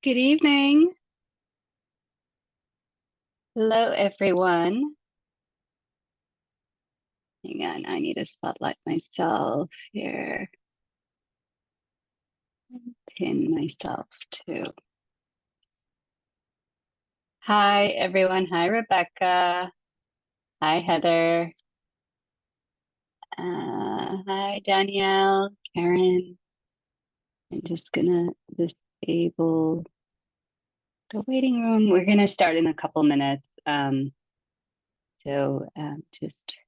Good evening. Hello, everyone. Hang on, I need to spotlight myself here. Pin myself too. Hi, everyone. Hi, Rebecca. Hi, Heather. Hi, Danielle, Karen. I'm just gonna disable the waiting room. We're gonna start in a couple minutes. Just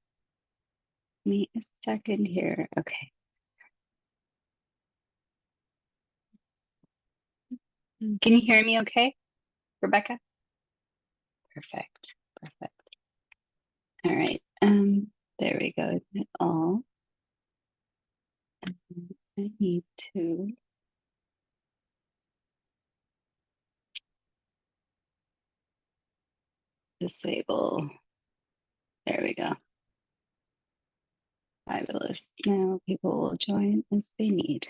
give me a second here. Okay. Can you hear me okay, Rebecca? Perfect. Perfect. All right. There we go. Isn't it all? I need to disable. There we go. Fabulous. Now people will join as they need.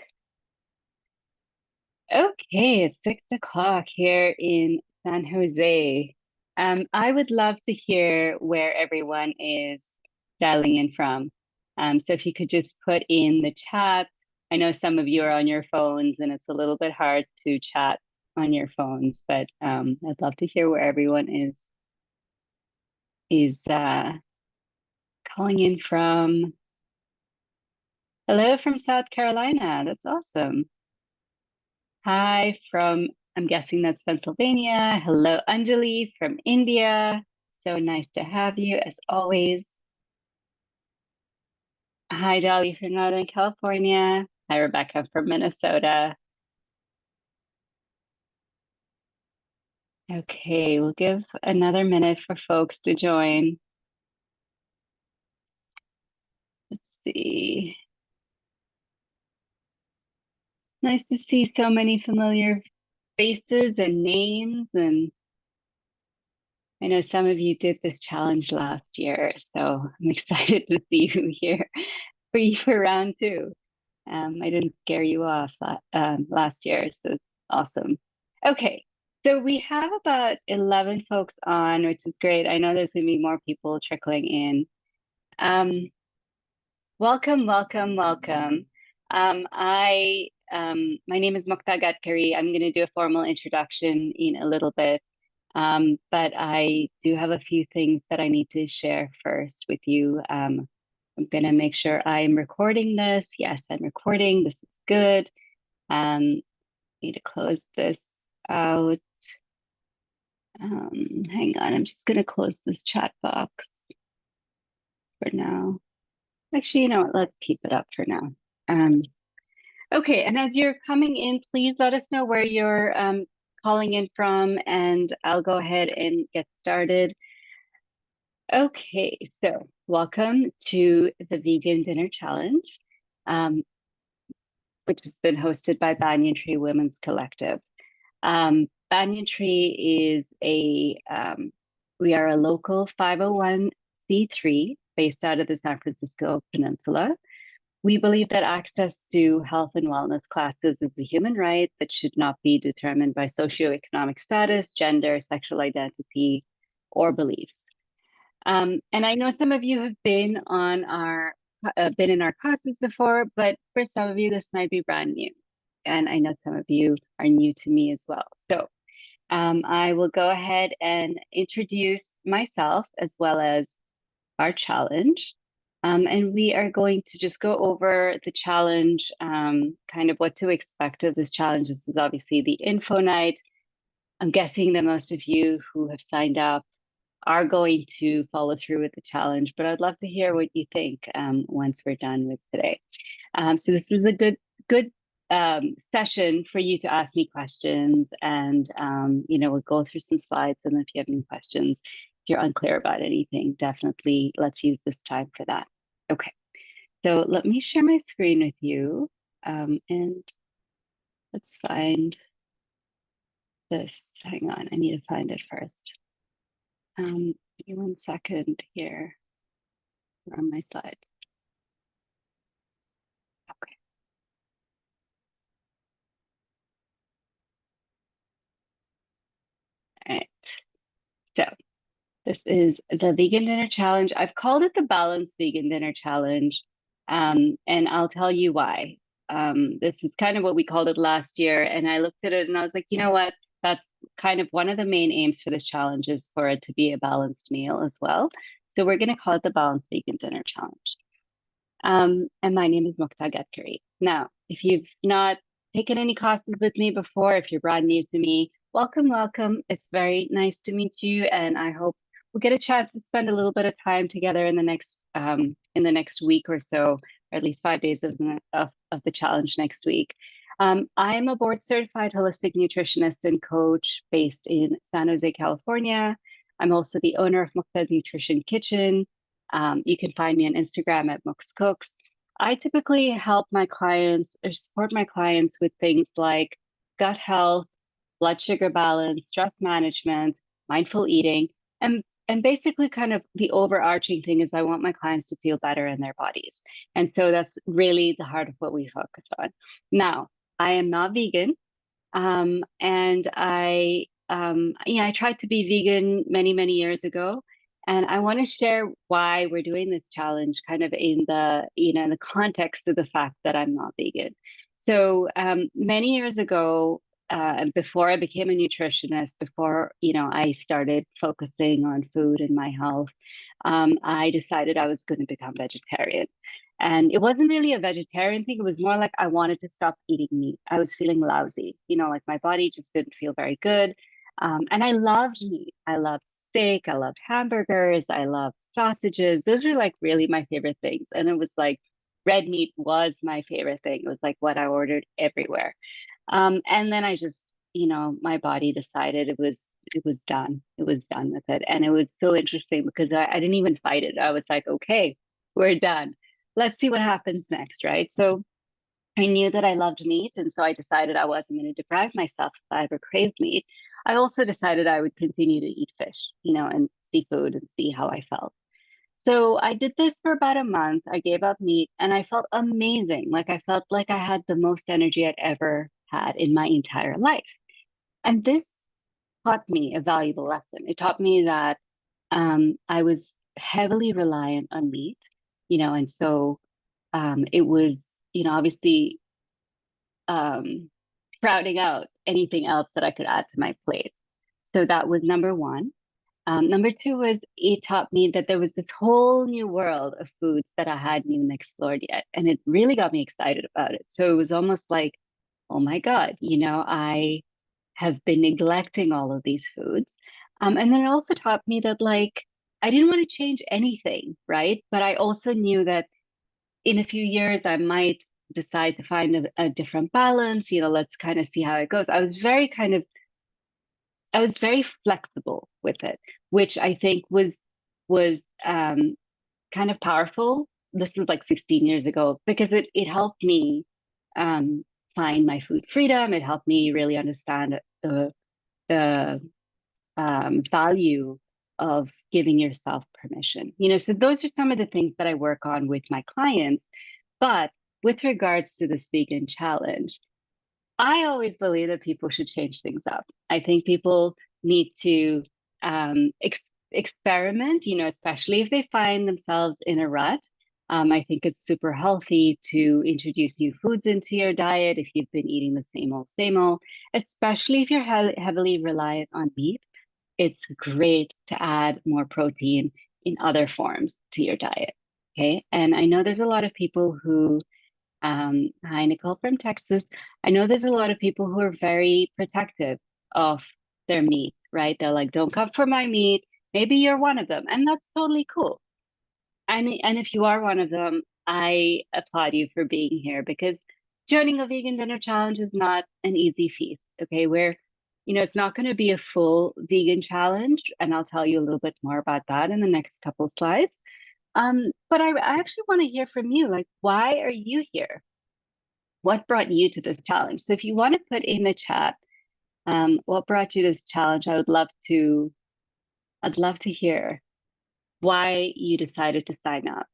Okay, it's 6 o'clock here in San Jose. I would love to hear where everyone is dialing in from. So if you could just put in the chat. I know some of you are on your phones and it's a little bit hard to chat on your phones, but I'd love to hear where everyone is calling in from. Hello from South Carolina. That's awesome. Hi from, I'm guessing that's Pennsylvania. Hello, Anjali from India. So nice to have you as always. Hi, Dolly from Northern California. Hi, Rebecca from Minnesota. Okay, we'll give another minute for folks to join. Let's see. Nice to see so many familiar faces and names, and I know some of you did this challenge last year, so I'm excited to see you here for you for round two. I didn't scare you off last year, so it's awesome. Okay, so we have about 11 folks on, which is great. I know there's going to be more people trickling in. Welcome, welcome, welcome. My name is Mokta Gadkari. I'm going to do a formal introduction in a little bit, but I do have a few things that I need to share first with you. I'm going to make sure I'm recording this. Yes, I'm recording. This is good. Need to close this out. Hang on, I'm just going to close this chat box for now. Actually, you know what? Let's keep it up for now. Okay, and as you're coming in, please let us know where you're calling in from, and I'll go ahead and get started. Okay, so welcome to the Vegan Dinner Challenge, which has been hosted by Banyan Tree Women's Collective. Banyan Tree is we are a local 501c3 based out of the San Francisco Peninsula. We believe that access to health and wellness classes is a human right that should not be determined by socioeconomic status, gender, sexual identity, or beliefs. And I know some of you have been on been in our classes before, but for some of you, this might be brand new. And I know some of you are new to me as well. So I will go ahead and introduce myself as well as our challenge. And we are going to just go over the challenge, kind of what to expect of this challenge. This is obviously the info night. I'm guessing that most of you who have signed up are going to follow through with the challenge, but I'd love to hear what you think once we're done with today. So this is a good session for you to ask me questions, and we'll go through some slides, and if you have any questions, if you're unclear about anything, definitely let's use this time for that. Okay, so let me share my screen with you, and let's find this. Hang on, I need to find it first. Give me 1 second here. Where are my slides? Okay. So this is the Vegan Dinner Challenge. I've called it the Balanced Vegan Dinner Challenge, and I'll tell you why. This is kind of what we called it last year, and I looked at it and I was like, you know what? That's kind of one of the main aims for this challenge is for it to be a balanced meal as well. So we're going to call it the Balanced Vegan Dinner Challenge. And my name is Mukta Gatkari. Now, if you've not taken any classes with me before, if you're brand new to me, welcome, welcome. It's very nice to meet you, and I hope we'll get a chance to spend a little bit of time together in the next week or so, or at least 5 days of the challenge next week. I am a board certified holistic nutritionist and coach based in San Jose, California. I'm also the owner of Mukta Nutrition Kitchen. You can find me on Instagram at Mux Cooks. I typically help my clients or support my clients with things like gut health, blood sugar balance, stress management, mindful eating, and basically kind of the overarching thing is I want my clients to feel better in their bodies. And so that's really the heart of what we focus on. Now, I am not vegan. And I tried to be vegan many, many years ago. And I want to share why we're doing this challenge kind of in the context of the fact that I'm not vegan. So many years ago, before I became a nutritionist, before, I started focusing on food and my health, I decided I was going to become vegetarian. And it wasn't really a vegetarian thing. It was more like I wanted to stop eating meat. I was feeling lousy, like my body just didn't feel very good. And I loved meat. I loved steak. I loved hamburgers. I loved sausages. Those were like really my favorite things. And it was like red meat was my favorite thing. It was like what I ordered everywhere. And then I just, my body decided it was done. It was done with it. And it was so interesting because I didn't even fight it. I was like, okay, we're done. Let's see what happens next, right? So I knew that I loved meat, and so I decided I wasn't going to deprive myself if I ever craved meat. I also decided I would continue to eat fish, and seafood and see how I felt. So I did this for about a month. I gave up meat and I felt amazing. Like I felt like I had the most energy I'd ever had in my entire life. And this taught me a valuable lesson. It taught me that I was heavily reliant on meat, and so it was, obviously um, crowding out anything else that I could add to my plate. So that was number one. Number two was it taught me that there was this whole new world of foods that I hadn't even explored yet. And it really got me excited about it. So it was almost like, oh my God, I have been neglecting all of these foods. And then it also taught me that, like, I didn't want to change anything, right? But I also knew that in a few years, I might decide to find a different balance. Let's kind of see how it goes. I was very flexible with it, which I think was kind of powerful. This was like 16 years ago because it helped me um, find my food freedom. It helped me really understand the value of giving yourself permission. So those are some of the things that I work on with my clients. But with regards to this vegan challenge, I always believe that people should change things up. I think people need to experiment, especially if they find themselves in a rut. I think it's super healthy to introduce new foods into your diet if you've been eating the same old, especially if you're heavily reliant on meat. It's great to add more protein in other forms to your diet. Okay. And I know there's a lot of people who hi, Nicole from Texas. I know there's a lot of people who are very protective of their meat, right? They're like, don't come for my meat. Maybe you're one of them, and that's totally cool. And if you are one of them, I applaud you for being here because joining a vegan dinner challenge is not an easy feat. Okay, it's not going to be a full vegan challenge, and I'll tell you a little bit more about that in the next couple of slides. But I actually want to hear from you. Like, why are you here? What brought you to this challenge? So if you want to put in the chat, what brought you to this challenge? I'd love to hear why you decided to sign up.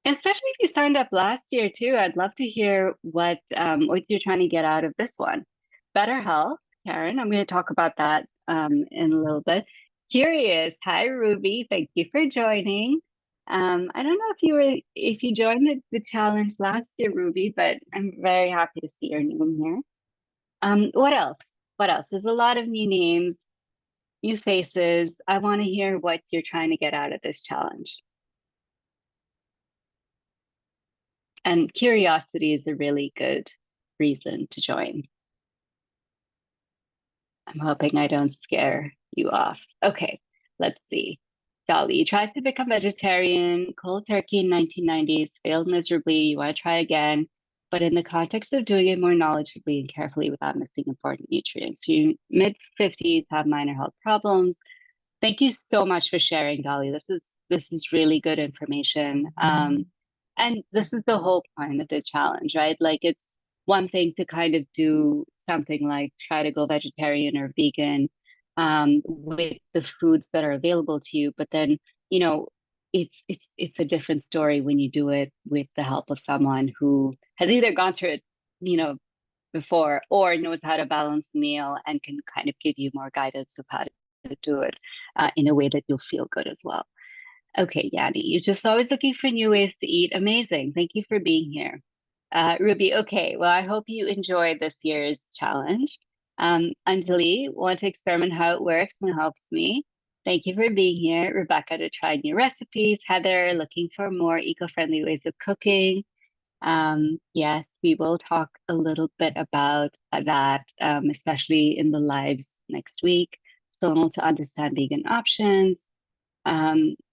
And especially if you signed up last year too, I'd love to hear what you're trying to get out of this one. Better health, Karen. I'm going to talk about that in a little bit. Curious. Hi, Ruby. Thank you for joining. I don't know if you joined the challenge last year, Ruby, but I'm very happy to see your name here. What else? What else? There's a lot of new names, new faces. I want to hear what you're trying to get out of this challenge. And curiosity is a really good reason to join. I'm hoping I don't scare you off. Okay, let's see. Dolly, you tried to become vegetarian, cold turkey in 1990s, failed miserably. You want to try again, but in the context of doing it more knowledgeably and carefully without missing important nutrients. You mid 50s have minor health problems. Thank you so much for sharing, Dolly. This is really good information. And this is the whole point of the challenge, right? Like it's one thing to kind of do something like try to go vegetarian or vegan with the foods that are available to you, but then, you know, it's a different story when you do it with the help of someone who has either gone through it, you know, before or knows how to balance the meal and can kind of give you more guidance of how to do it in a way that you'll feel good as well. Okay, Yanni, you're just always looking for new ways to eat. Amazing. Thank you for being here. Ruby, okay, well, I hope you enjoy this year's challenge. Anjali, want to experiment how it works and helps me. Thank you for being here. Rebecca, to try new recipes. Heather, looking for more eco-friendly ways of cooking. Yes, we will talk a little bit about that, especially in the lives next week. Sonal, to understand vegan options.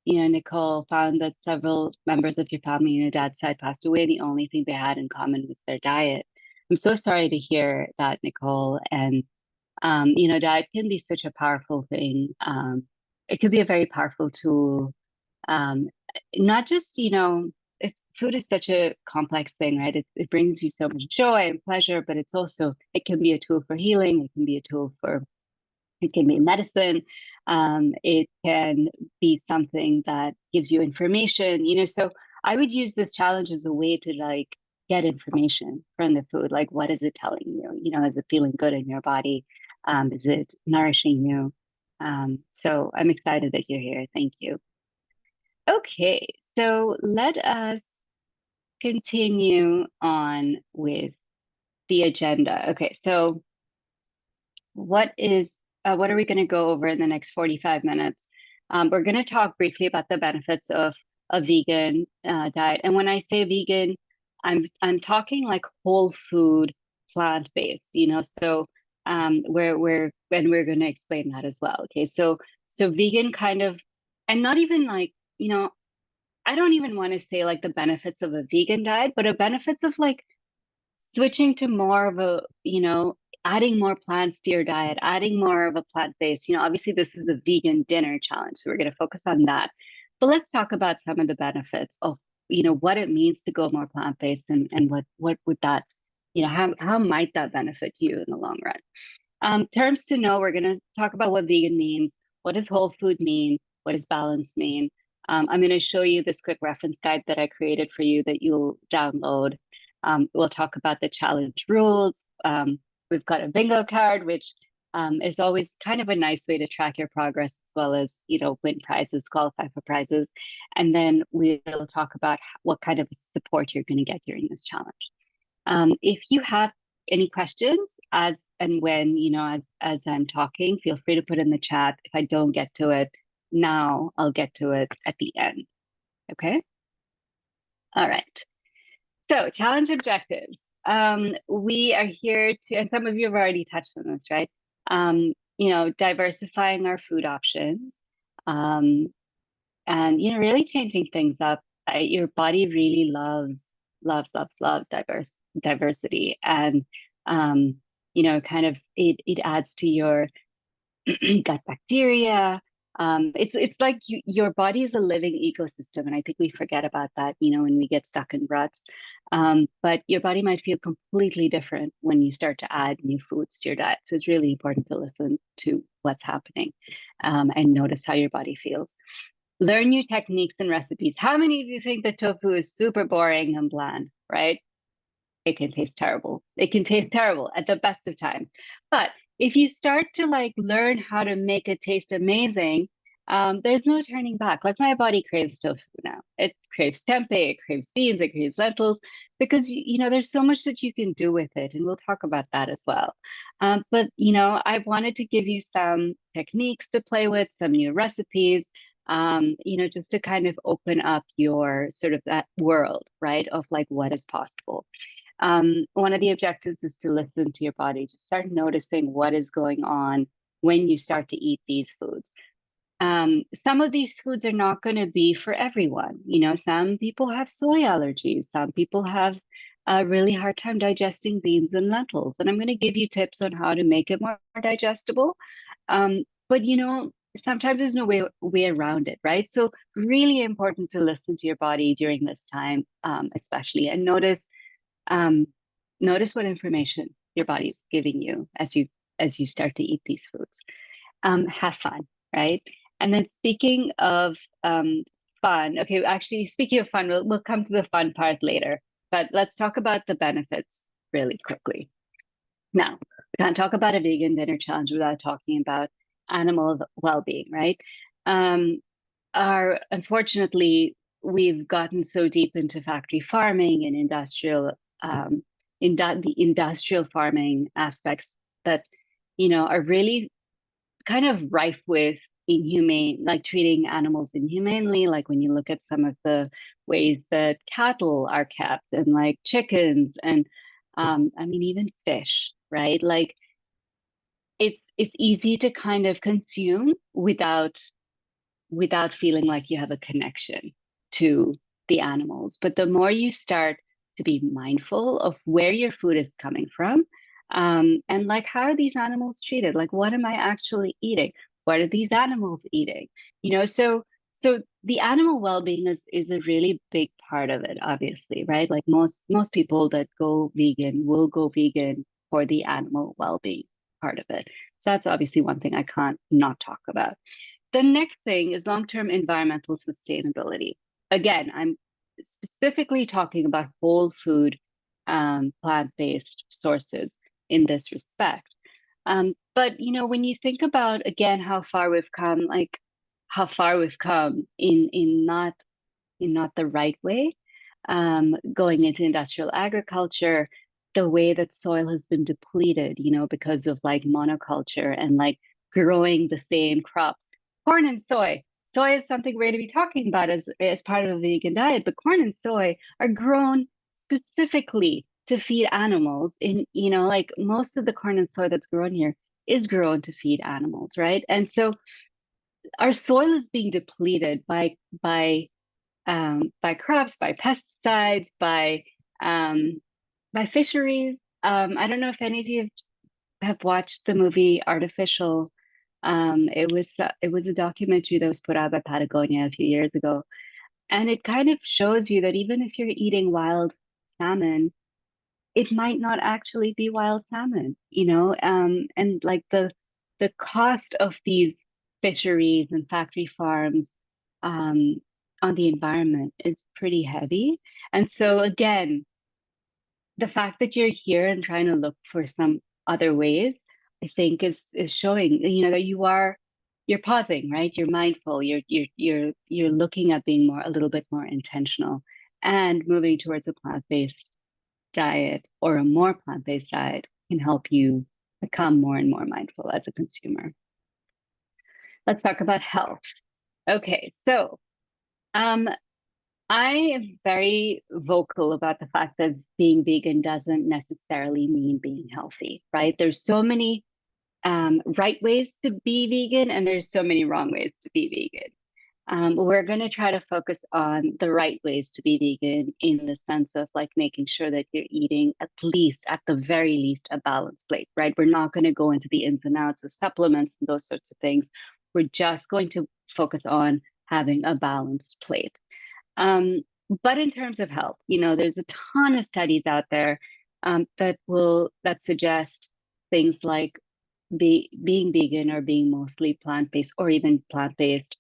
Nicole found that several members of your family on your dad's side passed away. The only thing they had in common was their diet. I'm so sorry to hear that, Nicole. And, diet can be such a powerful thing. It could be a very powerful tool. Not just, food is such a complex thing, right? It brings you so much joy and pleasure, but it can be a tool for healing. It can be a tool for it can be medicine. It can be something that gives you information, so I would use this challenge as a way to like get information from the food. Like, what is it telling you? Is it feeling good in your body? Is it nourishing you? So I'm excited that you're here. Thank you. Okay, so let us continue on with the agenda. Okay, so what are we going to go over in the next 45 minutes? We're going to talk briefly about the benefits of a vegan diet. And when I say vegan, I'm talking like whole food, plant-based, so we're going to explain that as well. Okay, so vegan kind of, and not even like, I don't even want to say like the benefits of a vegan diet, but the benefits of like switching to more of a, adding more plants to your diet, adding more of a plant-based, obviously this is a vegan dinner challenge, so we're going to focus on that. But let's talk about some of the benefits of, what it means to go more plant-based and what would that, how might that benefit you in the long run? Terms to know, we're going to talk about what vegan means, what does whole food mean, what does balance mean. I'm going to show you this quick reference guide that I created for you that you'll download. We'll talk about the challenge rules. We've got a bingo card, which is always kind of a nice way to track your progress as well as, win prizes, qualify for prizes. And then we'll talk about what kind of support you're going to get during this challenge. If you have any questions as and when, as I'm talking, feel free to put in the chat. If I don't get to it now, I'll get to it at the end. Okay? All right. So challenge objectives. We are here to, and some of you have already touched on this, right? Diversifying our food options, and really changing things up. Your body really loves diversity, and kind of it adds to your gut bacteria. It's like your body is a living ecosystem, and I think we forget about that, when we get stuck in ruts. But your body might feel completely different when you start to add new foods to your diet. So it's really important to listen to what's happening, and notice how your body feels. Learn new techniques and recipes. How many of you think that tofu is super boring and bland, right? It can taste terrible. It can taste terrible at the best of times. But if you start to like learn how to make it taste amazing, there's no turning back. Like my body craves tofu now. It craves tempeh, it craves beans, it craves lentils, because you know there's so much that you can do with it, and we'll talk about that as well. But you know, I wanted to give you some techniques to play with, some new recipes, you know, just to kind of open up your sort of that world, right, of like what is possible. One of the objectives is to listen to your body, to start noticing what is going on when you start to eat these foods. Some of these foods are not going to be for everyone. You know, some people have soy allergies. Some people have a really hard time digesting beans and lentils. And I'm going to give you tips on how to make it more digestible. But you know, sometimes there's no way around it, right? So really important to listen to your body during this time, especially, and um, notice what information your body's giving you as you start to eat these foods. Have fun, right? And then speaking of fun, okay, actually speaking of fun, we'll come to the fun part later, but let's talk about the benefits really quickly. Now, we can't talk about a vegan dinner challenge without talking about animal well-being, right? Um, our unfortunately, we've gotten so deep into factory farming and the industrial farming aspects that you know are really kind of rife with inhumane, like treating animals inhumanely. Like when you look at some of the ways that cattle are kept, and like chickens, and I mean even fish, right? Like it's easy to kind of consume without feeling like you have a connection to the animals. But the more you start to be mindful of where your food is coming from, and like how are these animals treated? Like what am I actually eating? What are these animals eating? You know, so the animal well-being is a really big part of it, obviously, right? Like most people that go vegan will go vegan for the animal well-being part of it. So that's obviously one thing I can't not talk about. The next thing is long-term environmental sustainability. Again, I'm specifically talking about whole food, plant-based sources in this respect. But you know, when you think about again how far we've come, like how far we've come in not the right way, going into industrial agriculture, the way that soil has been depleted, you know, because of like monoculture and like growing the same crops, corn and soy. Soy is something we're going to be talking about as part of a vegan diet, but corn and soy are grown specifically to feed animals. In, you know, like most of the corn and soy that's grown here is grown to feed animals, right? And so our soil is being depleted by crops, by pesticides, um, by fisheries. I don't know if any of you have watched the movie Artificial. It was a documentary that was put out by Patagonia a few years ago, and it kind of shows you that even if you're eating wild salmon, it might not actually be wild salmon, you know, and like the cost of these fisheries and factory farms um, on the environment is pretty heavy. And so again, the fact that you're here and trying to look for some other ways, I think is showing, you know, that you're pausing, right? You're mindful, you're looking at being a little bit more intentional and moving towards a plant-based diet or a more plant-based diet can help you become more and more mindful as a consumer. Let's talk about health. Okay, so um, I am very vocal about the fact that being vegan doesn't necessarily mean being healthy, right? There's so many right ways to be vegan, and there's so many wrong ways to be vegan. We're going to try to focus on the right ways to be vegan in the sense of like making sure that you're eating at the very least, a balanced plate, right? We're not going to go into the ins and outs of supplements and those sorts of things. We're just going to focus on having a balanced plate. Um, but in terms of health, you know, there's a ton of studies out there that suggest things like being vegan or being mostly plant-based or even plant-based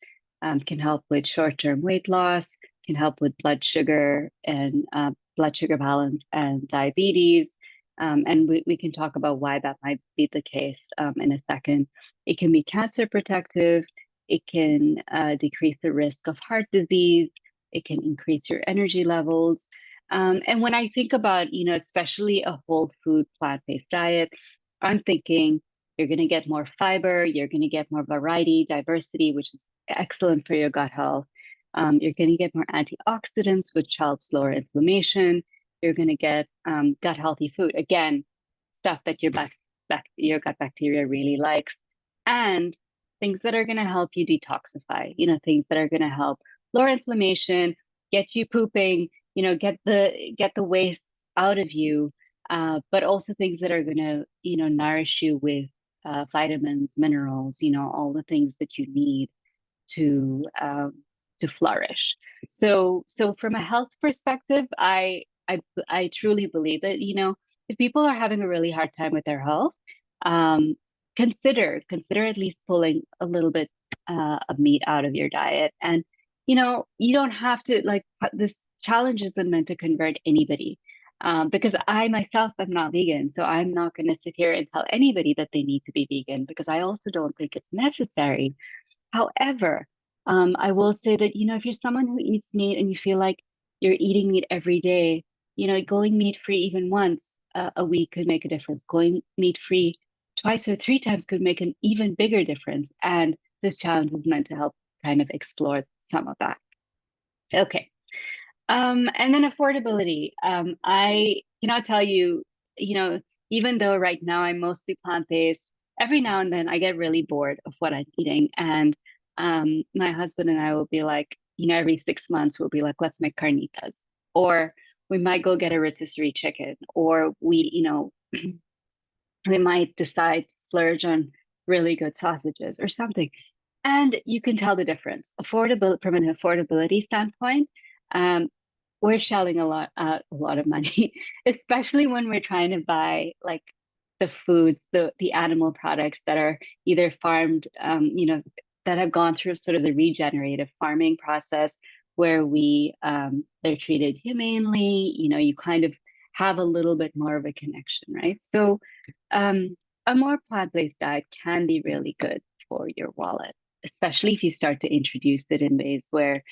can help with short-term weight loss, can help with blood sugar balance and diabetes, And we can talk about why that might be the case in a second. It can be cancer protective. It can decrease the risk of heart disease. It can increase your energy levels. And when I think about, especially a whole food plant-based diet, I'm thinking you're going to get more fiber, you're going to get more variety, diversity, which is excellent for your gut health. You're going to get more antioxidants, which helps lower inflammation. You're going to get gut healthy food. Again, stuff that your gut bacteria really likes. And things that are going to help you detoxify, things that are going to help lower inflammation, get you pooping, get the waste out of you, but also things that are going to, nourish you with vitamins, minerals, all the things that you need to flourish. So from a health perspective, I truly believe that, if people are having a really hard time with their health, um, consider at least pulling a little bit of meat out of your diet. And you don't have to, like, this challenge isn't meant to convert anybody. Because I myself am not vegan, so I'm not going to sit here and tell anybody that they need to be vegan, because I also don't think it's necessary. However, I will say that, if you're someone who eats meat and you feel like you're eating meat every day, going meat free even once a week could make a difference. Going meat free twice or three times could make an even bigger difference. And this challenge is meant to help kind of explore some of that. Okay. And then affordability. I cannot tell you, even though right now I'm mostly plant-based, every now and then I get really bored of what I'm eating. And my husband and I will be like, every 6 months we'll be like, let's make carnitas. Or we might go get a rotisserie chicken, or we might decide to splurge on really good sausages or something. And you can tell the difference. Affordable from an affordability standpoint, um, we're shelling a lot of money, especially when we're trying to buy like the foods, the animal products that are either farmed, that have gone through sort of the regenerative farming process, where they're treated humanely. You kind of have a little bit more of a connection, right? So a more plant-based diet can be really good for your wallet, especially if you start to introduce it in ways where,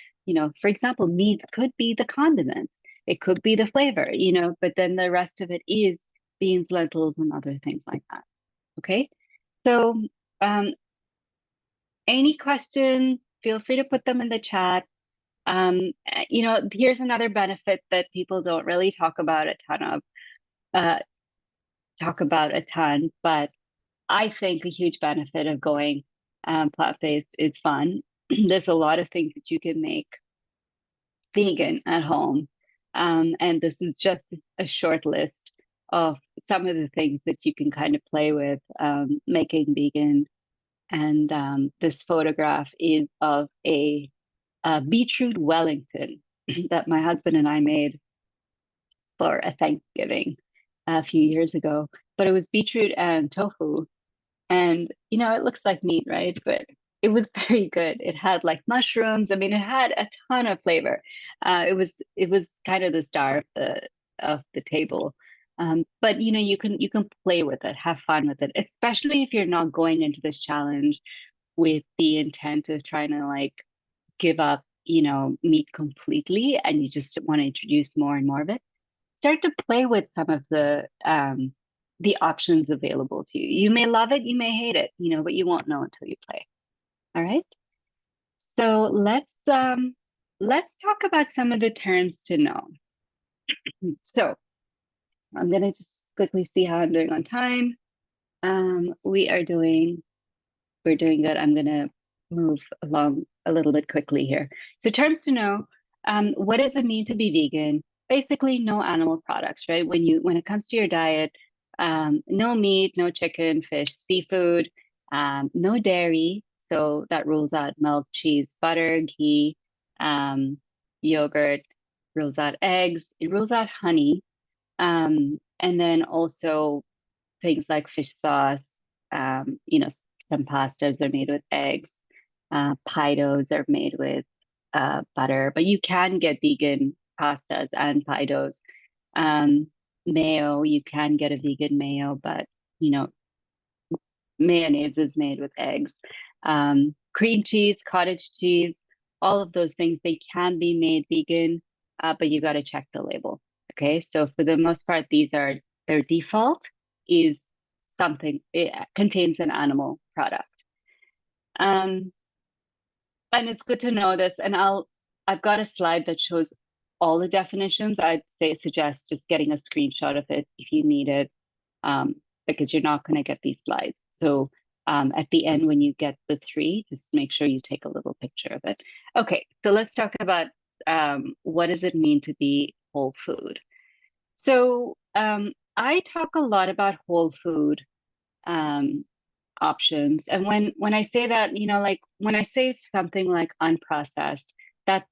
for example, meat could be the condiments, it could be the flavor, but then the rest of it is beans, lentils, and other things like that. Okay. So, any questions, feel free to put them in the chat. Here's another benefit that people don't really uh, talk about a ton, but I think a huge benefit of going plant-based is fun. There's a lot of things that you can make vegan at home. And this is just a short list of some of the things that you can kind of play with making vegan. And this photograph is of a beetroot Wellington that my husband and I made for a Thanksgiving a few years ago. But it was beetroot and tofu. And, it looks like meat, right? But it was very good. It had like mushrooms. I mean, it had a ton of flavor. It was kind of the star of the table. But you can play with it, have fun with it, especially if you're not going into this challenge with the intent of trying to like give up, meat completely, and you just want to introduce more and more of it. Start to play with some of the options available to you. You may love it, you may hate it, but you won't know until you play. All right. So let's talk about some of the terms to know. So I'm gonna just quickly see how I'm doing on time. We're doing good. I'm gonna move along a little bit quickly here. So terms to know. What does it mean to be vegan? Basically, no animal products, right? When it comes to your diet, no meat, no chicken, fish, seafood, no dairy. So that rules out milk, cheese, butter, ghee, yogurt, rules out eggs, it rules out honey. And then also things like fish sauce, some pastas are made with eggs, pie doughs are made with butter, but you can get vegan pastas and pie doughs. mayo. You can get a vegan mayo, but you know, mayonnaise is made with eggs. Cream cheese, cottage cheese, all of those things, they can be made vegan, but you got to check the label. Okay, so for the most part, these are their default is something, it contains an animal product. Um, and it's good to know this. And I've got a slide that shows all the definitions. I'd suggest just getting a screenshot of it if you need it, because you're not going to get these slides. So at the end, when you get the three, just make sure you take a little picture of it. Okay, so let's talk about what does it mean to be whole food. So I talk a lot about whole food options. And when I say that, like when I say something like unprocessed, that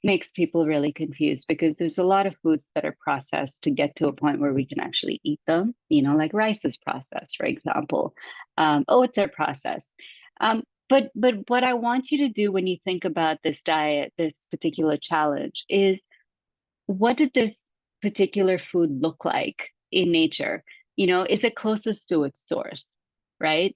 makes people really confused because there's a lot of foods that are processed to get to a point where we can actually eat them. Like rice is processed, for example. Oats are processed. But what I want you to do when you think about this diet, this particular challenge, is what did this particular food look like in nature? Is it closest to its source, right?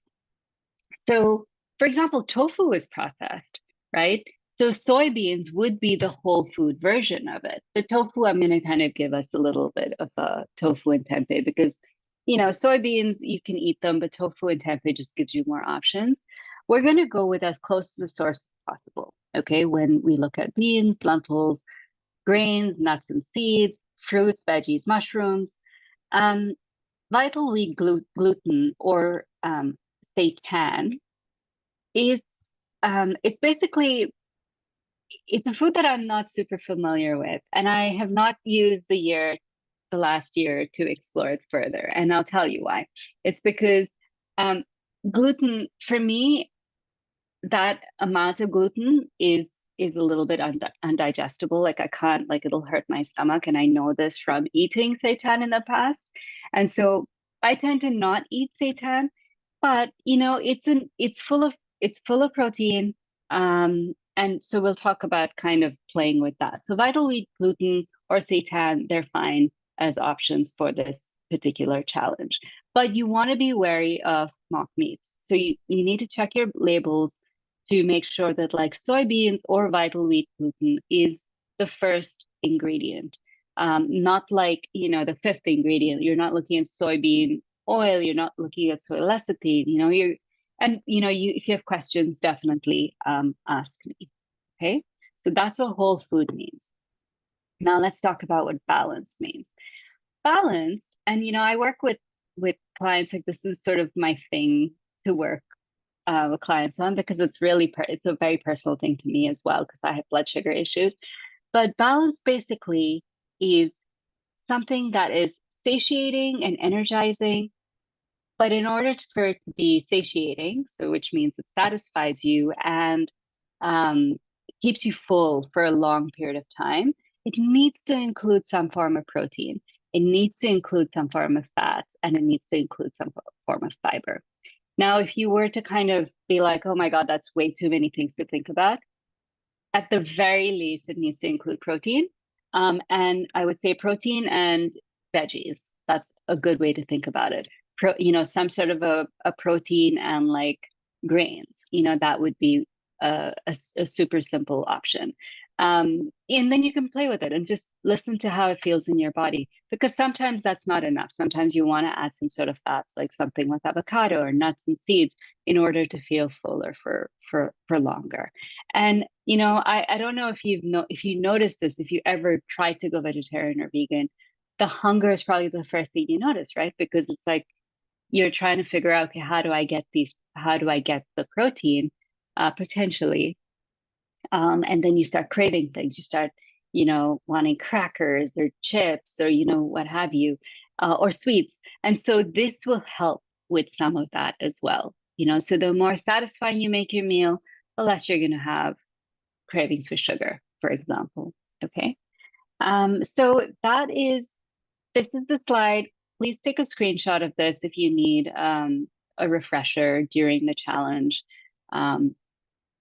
So, for example, tofu is processed, right? So soybeans would be the whole food version of it. The tofu, I'm going to kind of give us a little bit of a tofu and tempeh because, soybeans, you can eat them, but tofu and tempeh just gives you more options. We're going to go with as close to the source as possible, okay? When we look at beans, lentils, grains, nuts and seeds, fruits, veggies, mushrooms, um, vital wheat gluten or seitan. It's basically it's a food that I'm not super familiar with, and I have not used the last year to explore it further. And I'll tell you why. It's because um, gluten for me, that amount of gluten is a little bit undigestible. Like I can't, like it'll hurt my stomach, and I know this from eating seitan in the past, and so I tend to not eat seitan. But it's full of protein, and so we'll talk about kind of playing with that. So vital wheat gluten or seitan, they're fine as options for this particular challenge. But you want to be wary of mock meats. So you need to check your labels to make sure that like soybeans or vital wheat gluten is the first ingredient, not like the fifth ingredient. You're not looking at soybean oil, you're not looking at soy lecithin. You if you have questions, definitely ask me. Okay, so that's what whole food means. Now let's talk about what balanced means. Balanced, and I work with clients, like this is sort of my thing to work with clients on because it's a very personal thing to me as well because I have blood sugar issues. But balance basically is something that is satiating and energizing, but in order for it to be satiating, so which means it satisfies you and keeps you full for a long period of time, it needs to include some form of protein. It needs to include some form of fats, and it needs to include some form of fiber. Now, if you were to kind of be like, oh my God, that's way too many things to think about, at the very least, it needs to include protein. And I would say protein and veggies. That's a good way to think about it. Some sort of a protein and like grains, that would be a super simple option. And then you can play with it and just listen to how it feels in your body, because sometimes that's not enough. Sometimes you want to add some sort of fats, like something with avocado or nuts and seeds, in order to feel fuller for longer. And I don't know if if you noticed this, if you ever tried to go vegetarian or vegan, the hunger is probably the first thing you notice, right? Because it's like you're trying to figure out, okay, how do I get the protein potentially? And then you start craving things. You start, wanting crackers or chips or, what have you, or sweets. And so this will help with some of that as well. So the more satisfying you make your meal, the less you're going to have cravings for sugar, for example. Okay. So this is the slide. Please take a screenshot of this if you need a refresher during the challenge.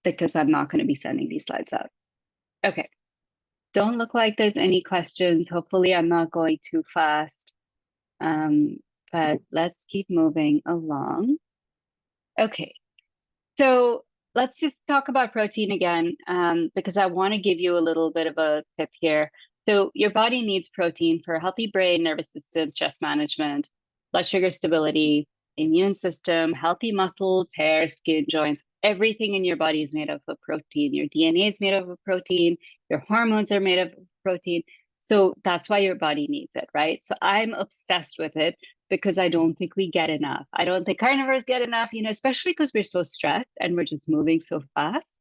Because I'm not going to be sending these slides out. Okay. don't look like there's any questions. Hopefully, I'm not going too fast. But let's keep moving along. Okay, so let's just talk about protein again, because I want to give you a little bit of a tip here. So your body needs protein for a healthy brain, nervous system, stress management, blood sugar stability, immune system, healthy muscles, hair, skin, joints. Everything in your body is made up of protein. Your DNA is made up of protein. Your hormones are made up of protein. So that's why your body needs it, right? So I'm obsessed with it because I don't think we get enough. I don't think carnivores get enough, especially because we're so stressed and we're just moving so fast.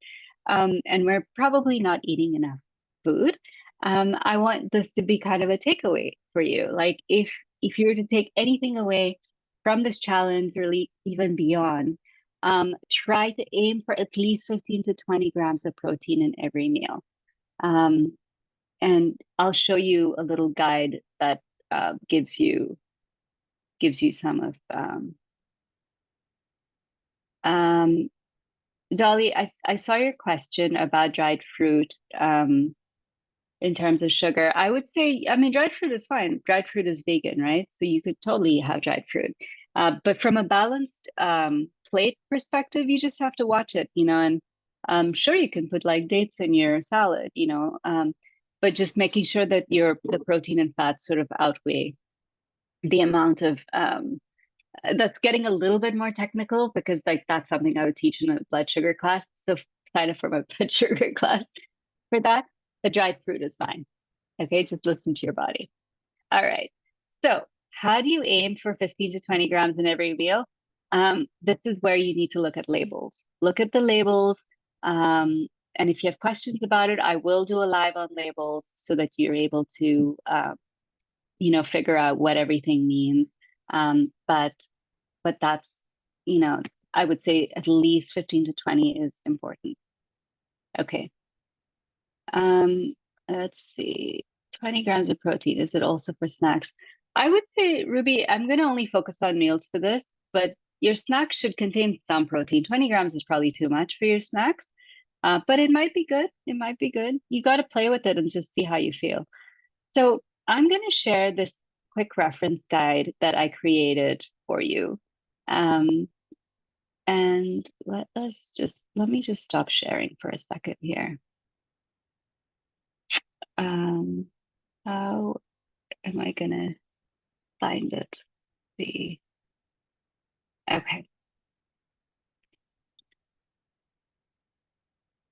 And we're probably not eating enough food. I want this to be kind of a takeaway for you. Like if you were to take anything away from this challenge, or even beyond, try to aim for at least 15 to 20 grams of protein in every meal. And I'll show you a little guide that gives you some of Dolly, I saw your question about dried fruit in terms of sugar. I would say, I mean, dried fruit is fine. Dried fruit is vegan, right? So you could totally have dried fruit. But from a balanced plate perspective, you just have to watch it, and sure, you can put like dates in your salad, but just making sure that the protein and fats sort of outweigh the amount of that's getting a little bit more technical, because like that's something I would teach in a blood sugar class. So sign up for my blood sugar class for that. The dried fruit is fine. Okay, just listen to your body. All right. So how do you aim for 15 to 20 grams in every meal? This is where you need to look at labels. Look at the labels. And if you have questions about it, I will do a live on labels so that you're able to figure out what everything means. But that's, I would say at least 15 to 20 is important. Okay. Let's see. 20 grams of protein. Is it also for snacks? I would say, Ruby, I'm going to only focus on meals for this, but your snacks should contain some protein. 20 grams is probably too much for your snacks, but it might be good. It might be good. You got to play with it and just see how you feel. So I'm going to share this quick reference guide that I created for you. And let me just stop sharing for a second here. How am I gonna find it? Okay.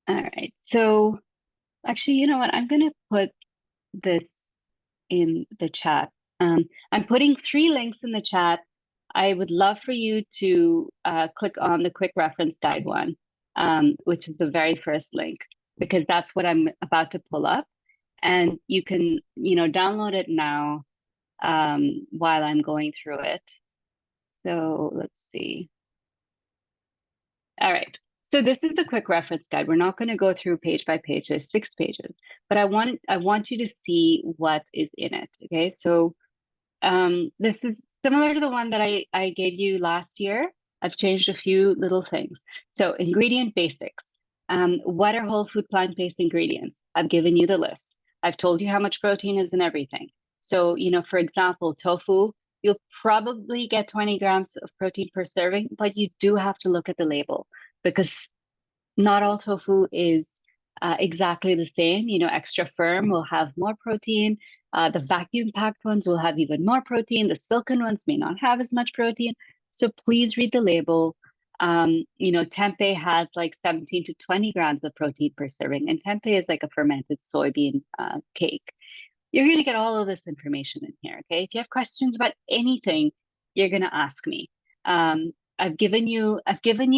All right. So actually, you know what? I'm gonna put this in the chat. I'm putting 3 links in the chat. I would love for you to click on the quick reference guide one, which is the very first link, because that's what I'm about to pull up. And you can, download it now while I'm going through it. So let's see. All right. So this is the quick reference guide. We're not going to go through page by page. There's 6 pages, but I want you to see what is in it. Okay. So this is similar to the one that I gave you last year. I've changed a few little things. So ingredient basics. What are whole food plant-based ingredients? I've given you the list. I've told you how much protein is in everything. So, for example, tofu, you'll probably get 20 grams of protein per serving, but you do have to look at the label, because not all tofu is exactly the same. Extra firm will have more protein. The vacuum packed ones will have even more protein. The silken ones may not have as much protein. So please read the label. Tempeh has like 17 to 20 grams of protein per serving, and tempeh is like a fermented soybean cake. You're going to get all of this information in here. Okay. If you have questions about anything, you're going to ask me. I've given you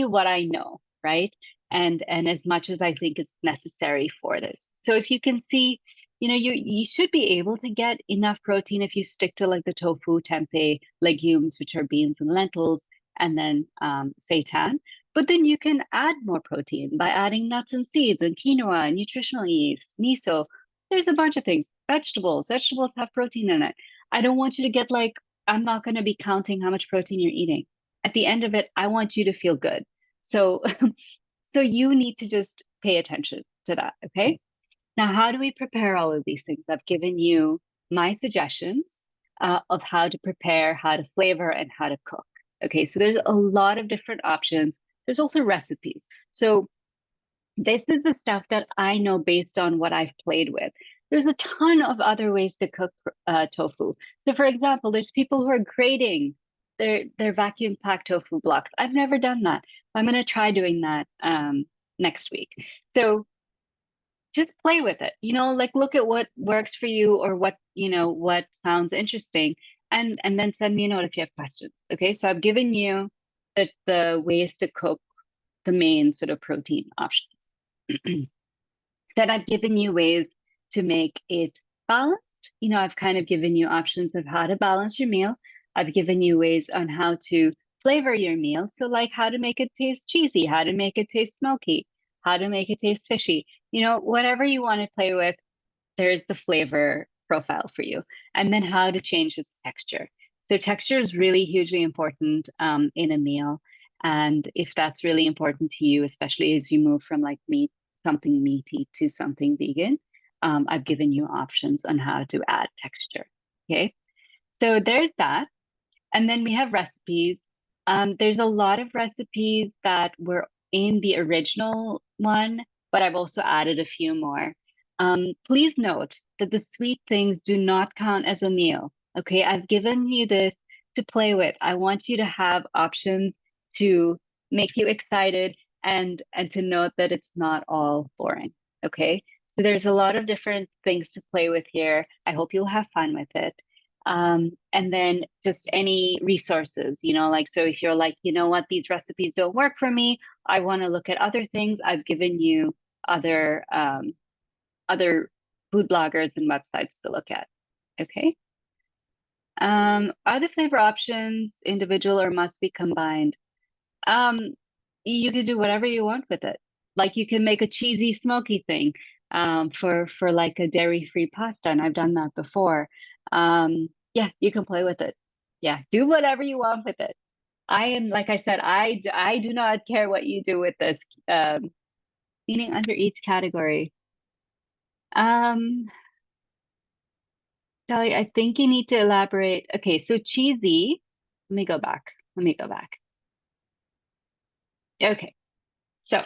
what I know, right? And as much as I think is necessary for this. So if you can see, you should be able to get enough protein if you stick to like the tofu, tempeh, legumes, which are beans and lentils, and then seitan. But then you can add more protein by adding nuts and seeds and quinoa, nutritional yeast, miso. There's a bunch of things. Vegetables have protein in it. I don't want you to get like, I'm not going to be counting how much protein you're eating. At the end of it, I want you to feel good. So, so you need to just pay attention to that. Okay. Now, how do we prepare all of these things? I've given you my suggestions of how to prepare, how to flavor, and how to cook. Okay, so there's a lot of different options. There's also recipes. So this is the stuff that I know based on what I've played with. There's a ton of other ways to cook tofu. So for example, there's people who are grating their vacuum packed tofu blocks. I've never done that. I'm going to try doing that next week. So just play with it, like look at what works for you or what sounds interesting, and then send me a note if you have questions. Okay, so I've given you the ways to cook the main sort of protein options. Then I've given you ways to make it balanced. I've kind of given you options of how to balance your meal. I've given you ways on how to flavor your meal. So like how to make it taste cheesy, how to make it taste smoky, how to make it taste fishy. Whatever you want to play with, there's the flavor profile for you. And then how to change its texture. So texture is really hugely important in a meal. And if that's really important to you, especially as you move from like something meaty to something vegan, I've given you options on how to add texture. Okay, so there's that. And then we have recipes. There's a lot of recipes that were in the original one, but I've also added a few more. Please note that the sweet things do not count as a meal. Okay, I've given you this to play with. I want you to have options to make you excited and to note that it's not all boring. Okay, so there's a lot of different things to play with here. I hope you'll have fun with it. And then just any resources, like, so if you're like, what, these recipes don't work for me, I want to look at other things, I've given you other food bloggers and websites to look at. Okay. Are the flavor options individual or must be combined? You can do whatever you want with it. Like you can make a cheesy, smoky thing for like a dairy-free pasta, and I've done that before. Yeah, you can play with it. Yeah, do whatever you want with it. Like I said, I do not care what you do with this. Meaning under each category. Sally, I think you need to elaborate. Okay, so cheesy. Let me go back. Okay, so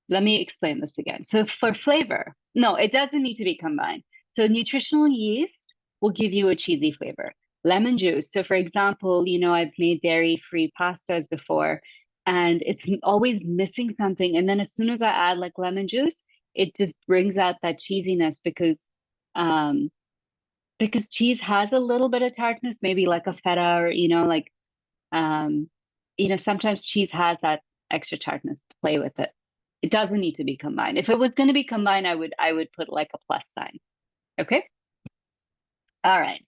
let me explain this again. So for flavor, no, it doesn't need to be combined. So nutritional yeast will give you a cheesy flavor. Lemon juice. So for example, I've made dairy-free pastas before, and it's always missing something. And then as soon as I add like lemon juice, it just brings out that cheesiness because cheese has a little bit of tartness, maybe like a feta or, um, sometimes cheese has that extra tartness to play with it. It doesn't need to be combined. If it was going to be combined, I would put like a plus sign. Okay. All right.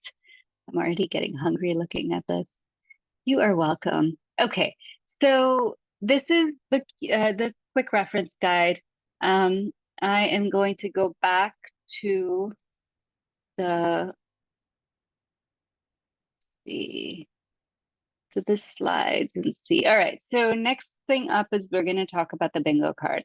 I'm already getting hungry looking at this. You are welcome. Okay. So this is the quick reference guide. I am going to go back to the slides and see. All right. So next thing up is we're going to talk about the bingo card.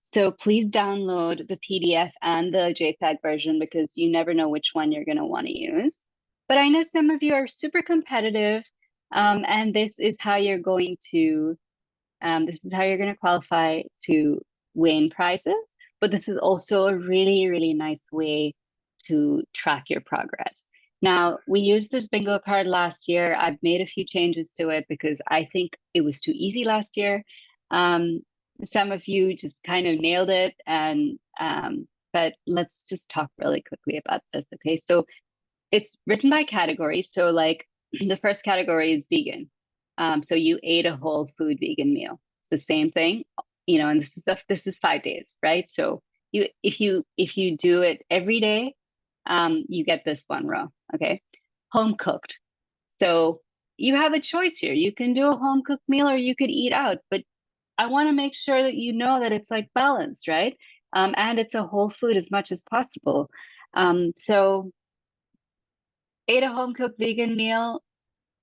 So please download the PDF and the JPEG version because you never know which one you're going to want to use. But I know some of you are super competitive, and this is how you're going to qualify to win prizes. But this is also a really, really nice way to track your progress. Now, we used this bingo card last year. I've made a few changes to it because I think it was too easy last year. Some of you just kind of nailed it, but let's just talk really quickly about this, okay? So it's written by category. So like the first category is vegan. So you ate a whole food vegan meal. It's the same thing, and this is 5 days, right? So if you do it every day, you get this one row, okay? Home cooked. So you have a choice here. You can do a home cooked meal or you could eat out, but I want to make sure that you know that it's like balanced, right? And it's a whole food as much as possible. So ate a home cooked vegan meal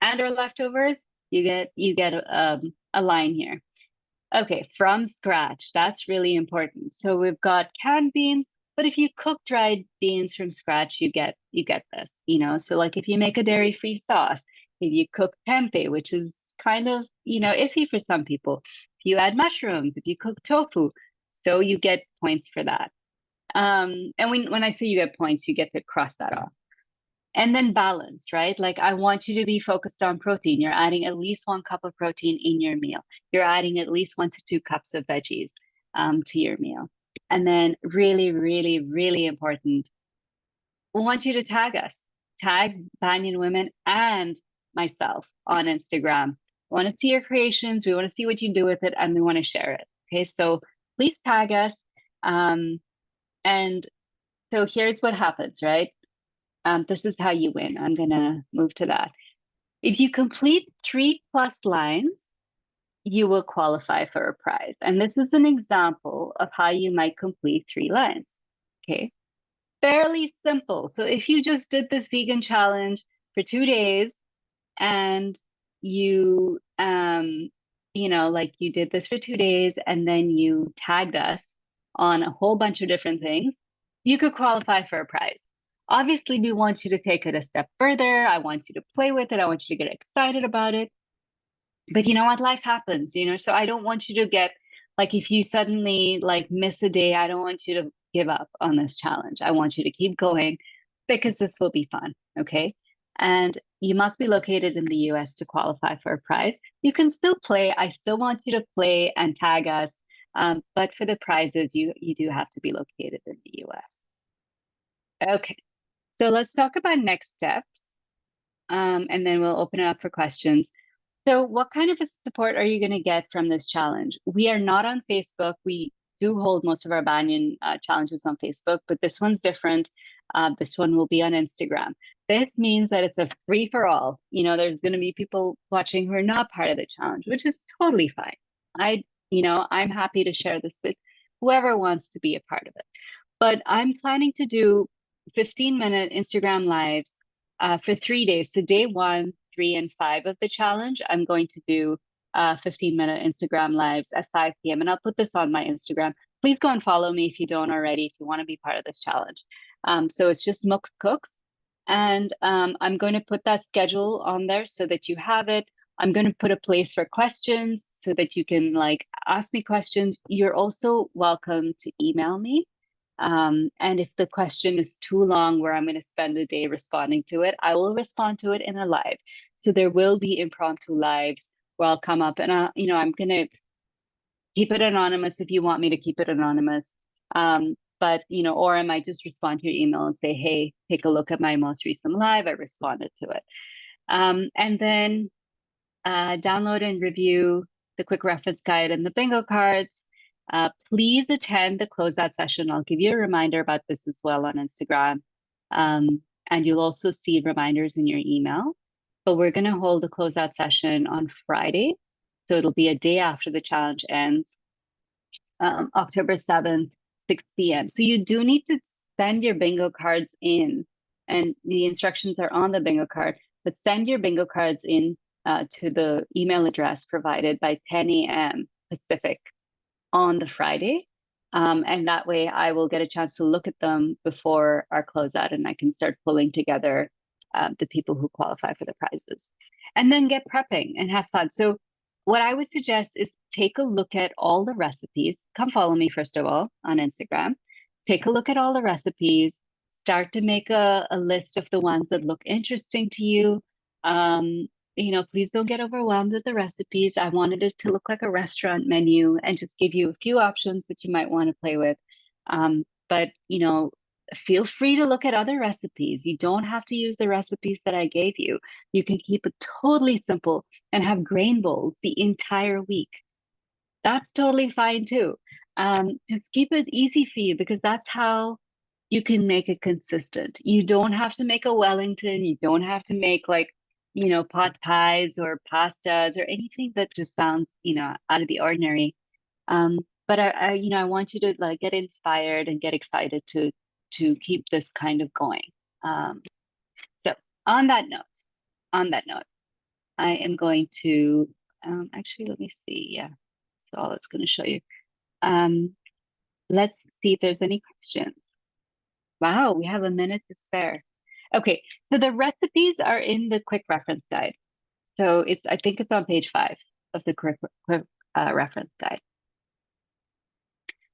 and or leftovers, you get a line here. Okay, from scratch. That's really important. So we've got canned beans, but if you cook dried beans from scratch, you get this, you know. So like if you make a dairy-free sauce, if you cook tempeh, which is kind of, you know, iffy for some people. If you add mushrooms, if you cook tofu, so you get points for that. And when I say you get points, you get to cross that off. And then balanced, right? Like I want you to be focused on protein. You're adding at least 1 cup of protein in your meal. You're adding at least 1 to 2 cups of veggies to your meal. And then really, really, really important, we want you to tag us, tag Banyan Women and myself on Instagram. We want to see your creations. We want to see what you do with it, and we want to share it. Okay, so please tag us. And so here's what happens, right? This is how you win. I'm going to move to that. If you complete 3+ lines, you will qualify for a prize. And this is an example of how you might complete 3 lines. Okay. Fairly simple. So if you just did this vegan challenge for 2 days and you, like you did this for 2 days and then you tagged us on a whole bunch of different things, you could qualify for a prize. Obviously, we want you to take it a step further. I want you to play with it. I want you to get excited about it. But you know what? Life happens, you know, so I don't want you to get like if you suddenly like miss a day, I don't want you to give up on this challenge. I want you to keep going because this will be fun. Okay. And you must be located in the US to qualify for a prize. You can still play. I still want you to play and tag us. But for the prizes, you do have to be located in the US. Okay. So let's talk about next steps. And then we'll open it up for questions. So what kind of a support are you going to get from this challenge? We are not on Facebook. We do hold most of our Banyan challenges on Facebook, but this one's different. This one will be on Instagram. This means that it's a free for all. You know, there's going to be people watching who are not part of the challenge, which is totally fine. I'm happy to share this with whoever wants to be a part of it. But I'm planning to do 15-minute Instagram lives for 3 days. So day 1, 3, and 5 of the challenge, I'm going to do 15-minute Instagram lives at 5 p.m. And I'll put this on my Instagram. Please go and follow me if you don't already, if you want to be part of this challenge. So it's just Mook Cooks. And I'm going to put that schedule on there so that you have it. I'm going to put a place for questions so that you can like ask me questions. You're also welcome to email me. And if the question is too long where I'm going to spend a day responding to it, I will respond to it in a live. So there will be impromptu lives where I'll come up and I'm going to keep it anonymous if you want me to keep it anonymous. But or I might just respond to your email and say, hey, take a look at my most recent live. I responded to it. And then download and review the quick reference guide and the bingo cards. Please attend the closeout session. I'll give you a reminder about this as well on Instagram. And you'll also see reminders in your email. But we're going to hold a closeout session on Friday. So it'll be a day after the challenge ends, October 7th, 6 p.m. So you do need to send your bingo cards in. And the instructions are on the bingo card. But send your bingo cards in to the email address provided by 10 a.m. Pacific on the Friday. And that way I will get a chance to look at them before our closeout and I can start pulling together the people who qualify for the prizes. And then get prepping and have fun. So what I would suggest is take a look at all the recipes. Come follow me, first of all, on Instagram. Take a look at all the recipes. Start to make a list of the ones that look interesting to you. Please don't get overwhelmed with the recipes. I wanted it to look like a restaurant menu and just give you a few options that you might want to play with. But feel free to look at other recipes. You don't have to use the recipes that I gave you. You can keep it totally simple and have grain bowls the entire week. That's totally fine too. Just keep it easy for you because that's how you can make it consistent. You don't have to make a Wellington. You don't have to make pot pies or pastas or anything that just sounds, out of the ordinary. But I want you to get inspired and get excited to keep this kind of going. So on that note, I am going to actually let me see. Yeah. That's all it's going to show you. Let's see if there's any questions. Wow, we have a minute to spare. Okay, so the recipes are in the quick reference guide. So I think it's on page 5 of the quick reference guide.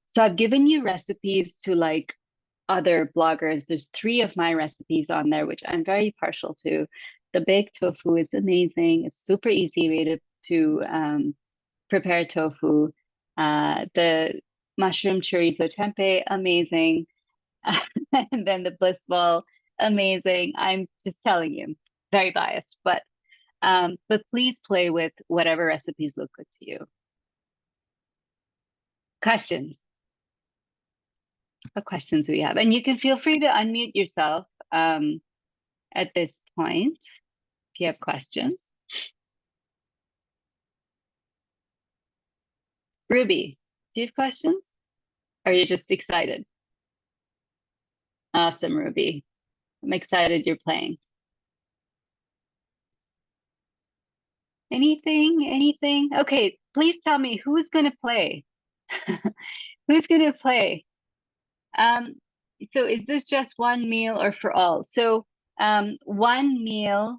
So I've given you recipes to like other bloggers. There's 3 of my recipes on there, which I'm very partial to. The baked tofu is amazing. It's super easy way to prepare tofu. The mushroom chorizo tempeh, amazing. And then the bliss ball, amazing. I'm just telling you, very biased, but please play with whatever recipes look good to you. Questions? What questions do we have? And you can feel free to unmute yourself at this point if you have questions. Ruby, do you have questions? Or are you just excited? Awesome, Ruby. I'm excited you're playing. Anything? Okay, please tell me who's going to play. Who's going to play? So is this just one meal or for all? So one meal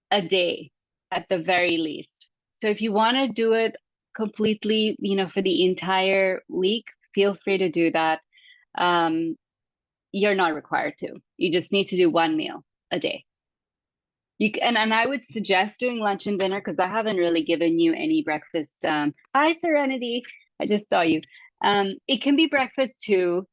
a day at the very least. So if you want to do it completely, for the entire week, feel free to do that. You're not required to. You just need to do one meal a day. And I would suggest doing lunch and dinner because I haven't really given you any breakfast. Hi, Serenity. I just saw you. It can be breakfast too,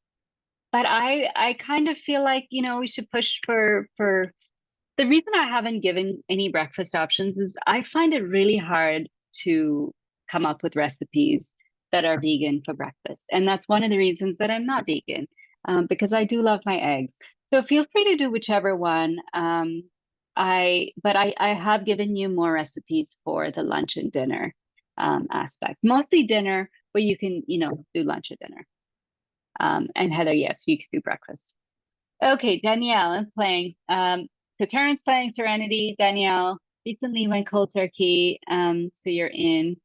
but I kind of feel like, we should push for the reason I haven't given any breakfast options is I find it really hard to come up with recipes that are vegan for breakfast. And that's one of the reasons that I'm not vegan, because I do love my eggs. So feel free to do whichever one. But I have given you more recipes for the lunch and dinner aspect. Mostly dinner, but you can, do lunch or dinner. And Heather, yes, you can do breakfast. Okay, Danielle, I'm playing. So Karen's playing Serenity. Danielle recently went cold turkey. So you're in.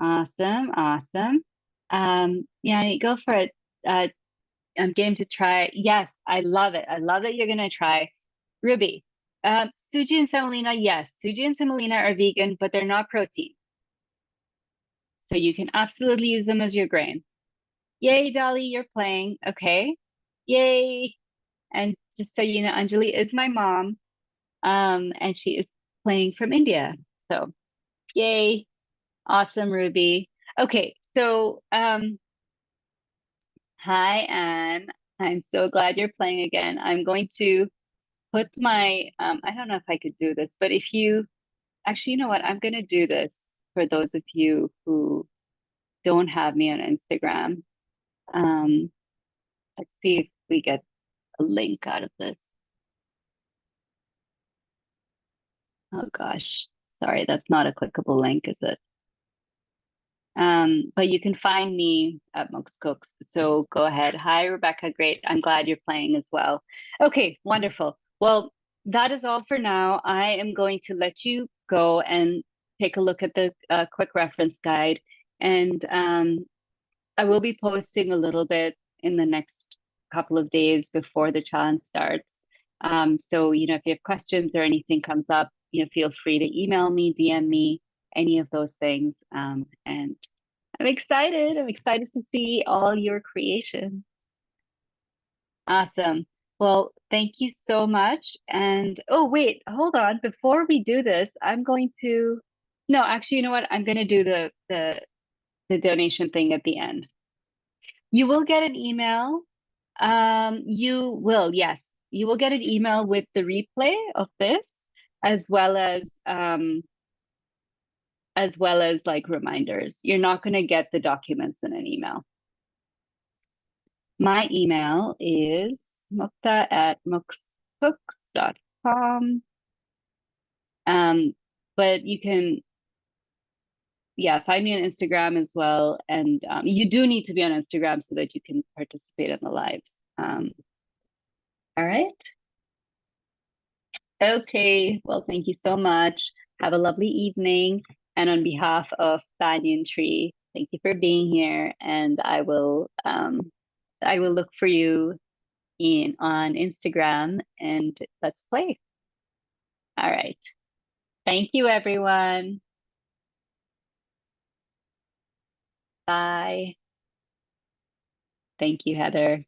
Awesome. Yeah, go for it. I'm game to try. Yes, I love it. I love that you're gonna try. Ruby, Suji and semolina, yes. Suji and semolina are vegan, but they're not protein. So you can absolutely use them as your grain. Yay, Dolly, you're playing. Okay. Yay. And just so you know, Anjali is my mom. And she is playing from India. So yay. Awesome, Ruby. Okay, so hi, Anne. I'm so glad you're playing again. I'm going to put my, I don't know if I could do this, but if you, actually, you know what? I'm going to do this for those of you who don't have me on Instagram. Let's see if we get a link out of this. Oh gosh, sorry, that's not a clickable link, is it? But you can find me at Mook's Cooks. So go ahead. Hi, Rebecca. Great. I'm glad you're playing as well. Okay, wonderful. Well, that is all for now. I am going to let you go and take a look at the quick reference guide. And I will be posting a little bit in the next couple of days before the challenge starts. So, if you have questions or anything comes up, feel free to email me, DM me, any of those things. And I'm excited. I'm excited to see all your creation. Awesome. Well, thank you so much. And oh, wait, hold on. Before we do this, I'm going to, no, actually, you know what? I'm going to do the donation thing at the end. You will get an email. You will, yes. You will get an email with the replay of this, as well as like reminders. You're not going to get the documents in an email. My email is mukta@mookscooks.com. But you can, find me on Instagram as well. And you do need to be on Instagram so that you can participate in the lives. All right. Okay. Well, thank you so much. Have a lovely evening. And on behalf of Banyan Tree, Thank you for being here, and I will look for you in on Instagram, and let's play. All right. Thank you, everyone. Bye. Thank you, Heather.